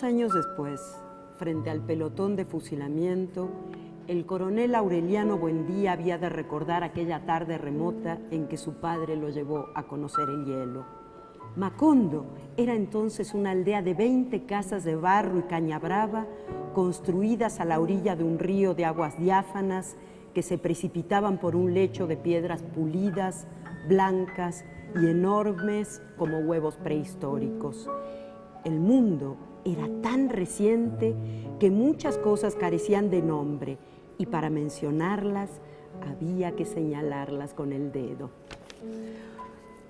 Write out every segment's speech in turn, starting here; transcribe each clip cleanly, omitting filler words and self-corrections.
2 años después, frente al pelotón de fusilamiento, el coronel Aureliano Buendía había de recordar aquella tarde remota en que su padre lo llevó a conocer el hielo. Macondo era entonces una aldea de 20 casas de barro y caña brava, construidas a la orilla de un río de aguas diáfanas que se precipitaban por un lecho de piedras pulidas, blancas y enormes como huevos prehistóricos. El mundo era tan reciente que muchas cosas carecían de nombre y para mencionarlas había que señalarlas con el dedo.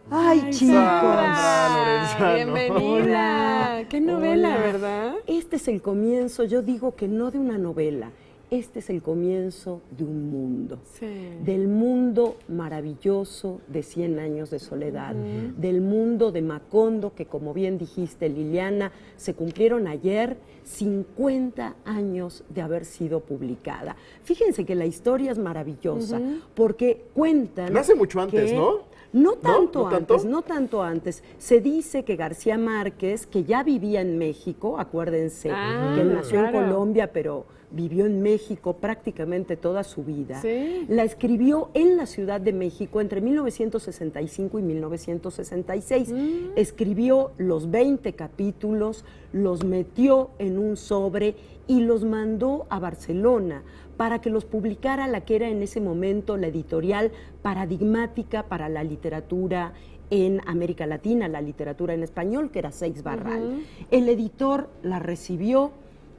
¡Ay, chicos! Sandra, bienvenida. Hola. Qué novela, Hola. ¿verdad? Este es el comienzo, yo digo que no de una novela, este es el comienzo de un mundo. Sí. Del mundo maravilloso de 100 años de soledad, del mundo de Macondo, que como bien dijiste, Liliana, se cumplieron ayer 50 años de haber sido publicada. Fíjense que la historia es maravillosa, porque cuentan... Nace mucho antes, que, ¿no? No tanto ¿No antes, tanto? no tanto antes. Se dice que García Márquez, que ya vivía en México, acuérdense, que él nació claro. en Colombia, pero vivió en México prácticamente toda su vida. Sí. La escribió en la Ciudad de México entre 1965 y 1966. Escribió los 20 capítulos, los metió en un sobre y los mandó a Barcelona para que los publicara la que era en ese momento la editorial paradigmática para la literatura en América Latina, la literatura en español, que era Seix Barral. El editor la recibió,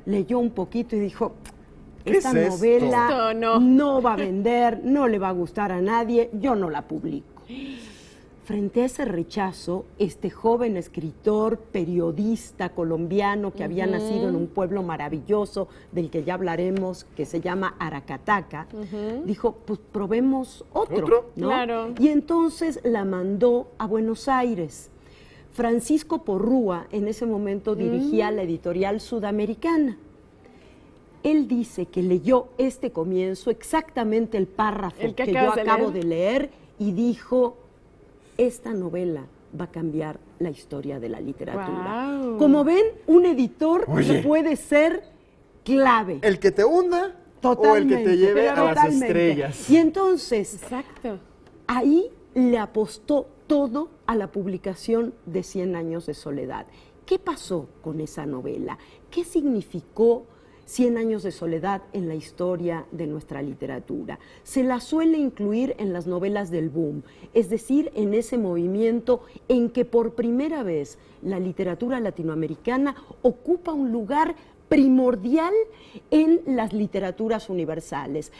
leyó un poquito y dijo, ¿Qué esta es esto? novela Esto no. no va a vender, no le va a gustar a nadie, yo no la publico. Frente a ese rechazo, este joven escritor, periodista colombiano que había nacido en un pueblo maravilloso, del que ya hablaremos, que se llama Aracataca, dijo, pues probemos otro, ¿no? Claro. Y entonces la mandó a Buenos Aires. Francisco Porrúa en ese momento dirigía la editorial Sudamericana. Él dice que leyó este comienzo, exactamente el párrafo El que que yo acabas de acabo leer. de leer, y dijo, esta novela va a cambiar la historia de la literatura. Guau. Como ven, un editor Oye. puede ser clave. ¿El que te hunda Totalmente, o el que te lleve a las totalmente. estrellas? Y entonces, Exacto. ahí le apostó todo a la publicación de 100 años de soledad. ¿Qué pasó con esa novela? ¿Qué significó 100 años de soledad en la historia de nuestra literatura? Se la suele incluir en las novelas del boom, es decir, en ese movimiento en que por primera vez la literatura latinoamericana ocupa un lugar primordial en las literaturas universales.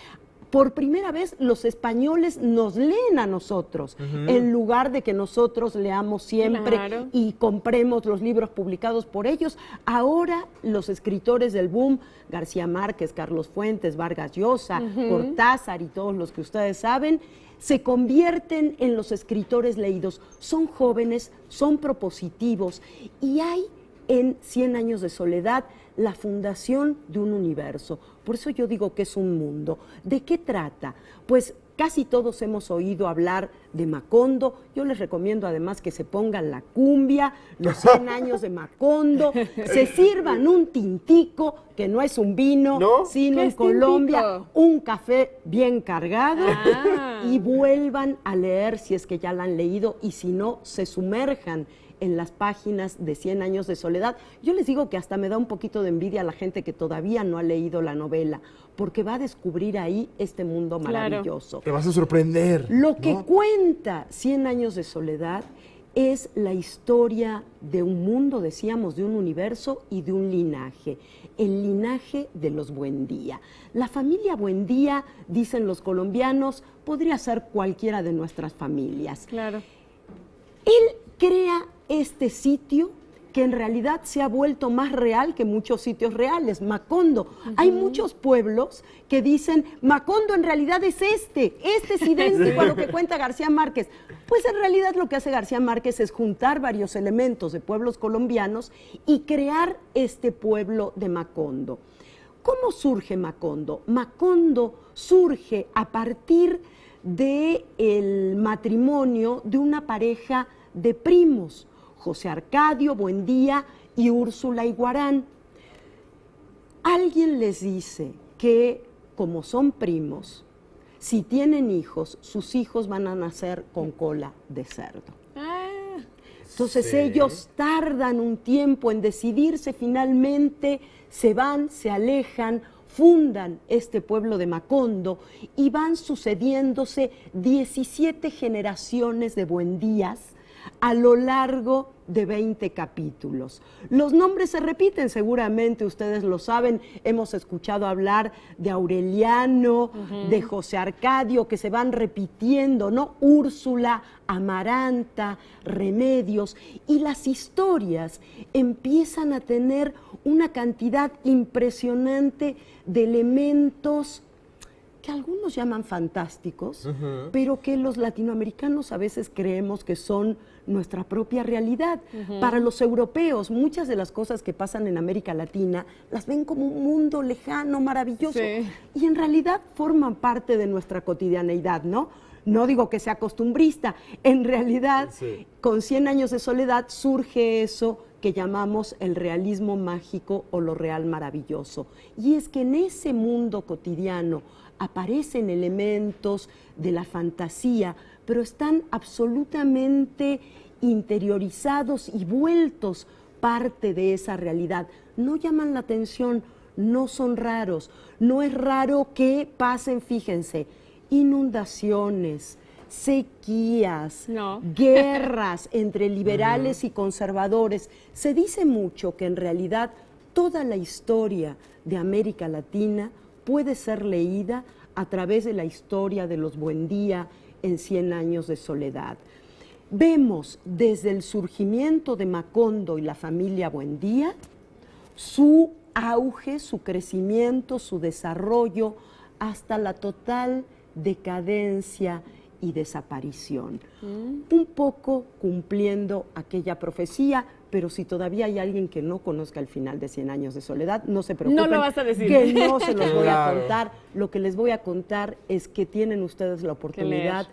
Por primera vez los españoles nos leen a nosotros, en lugar de que nosotros leamos siempre Claro. y compremos los libros publicados por ellos. Ahora los escritores del boom, García Márquez, Carlos Fuentes, Vargas Llosa, Cortázar y todos los que ustedes saben, se convierten en los escritores leídos. Son jóvenes, son propositivos y hay en 100 años de soledad la fundación de un universo. Por eso yo digo que es un mundo. ¿De qué trata? Pues casi todos hemos oído hablar de Macondo. Yo les recomiendo además que se pongan la cumbia, los 100 años de Macondo, se sirvan un tintico, que no es un vino, ¿No? sino ¿Qué en es Colombia tintico? un café bien cargado Ah. y vuelvan a leer si es que ya la han leído y si no, se sumerjan en las páginas de 100 años de soledad. Yo les digo que hasta me da un poquito de envidia a la gente que todavía no ha leído la novela, porque va a descubrir ahí este mundo Claro. maravilloso. Te vas a sorprender. Lo que ¿no? cuenta 100 años de soledad es la historia de un mundo, decíamos, de un universo y de un linaje. El linaje de los Buendía. La familia Buendía, dicen los colombianos, podría ser cualquiera de nuestras familias. Claro. Él crea este sitio que en realidad se ha vuelto más real que muchos sitios reales, Macondo. Hay muchos pueblos que dicen, Macondo en realidad es este es idéntico a lo que cuenta García Márquez. Pues en realidad lo que hace García Márquez es juntar varios elementos de pueblos colombianos y crear este pueblo de Macondo. ¿Cómo surge Macondo? Macondo surge a partir del matrimonio de una pareja de primos, José Arcadio Buendía y Úrsula Iguarán. Alguien les dice que, como son primos, si tienen hijos, sus hijos van a nacer con cola de cerdo. Entonces Sí. ellos tardan un tiempo en decidirse, finalmente se van, se alejan, fundan este pueblo de Macondo y van sucediéndose 17 generaciones de Buendías a lo largo de 20 capítulos. Los nombres se repiten, seguramente ustedes lo saben, hemos escuchado hablar de Aureliano, de José Arcadio, que se van repitiendo, ¿no? Úrsula, Amaranta, Remedios, y las historias empiezan a tener una cantidad impresionante de elementos que algunos llaman fantásticos, pero que los latinoamericanos a veces creemos que son nuestra propia realidad. Para los europeos, muchas de las cosas que pasan en América Latina las ven como un mundo lejano, maravilloso, y en realidad forman parte de nuestra cotidianeidad, ¿no? No digo que sea costumbrista, en realidad, con 100 años de soledad surge eso que llamamos el realismo mágico o lo real maravilloso. Y es que en ese mundo cotidiano aparecen elementos de la fantasía, pero están absolutamente interiorizados y vueltos parte de esa realidad. No llaman la atención, no son raros. No es raro que pasen, fíjense, inundaciones, sequías, guerras entre liberales y conservadores. Se dice mucho que en realidad toda la historia de América Latina puede ser leída a través de la historia de los Buendía en 100 años de soledad. Vemos desde el surgimiento de Macondo y la familia Buendía su auge, su crecimiento, su desarrollo, hasta la total decadencia y desaparición. Un poco cumpliendo aquella profecía, pero si todavía hay alguien que no conozca el final de 100 años de soledad, no se preocupen. No lo vas a decir. Que no se los voy a contar. Lo que les voy a contar es que tienen ustedes la oportunidad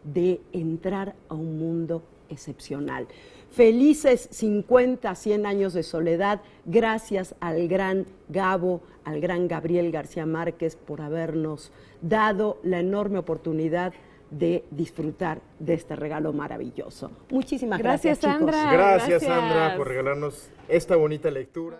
de entrar a un mundo excepcional. Felices 50, 100 años de soledad. Gracias al gran Gabo, al gran Gabriel García Márquez por habernos dado la enorme oportunidad de disfrutar de este regalo maravilloso. Muchísimas gracias, chicos. Sandra. Gracias, Sandra, por regalarnos esta bonita lectura.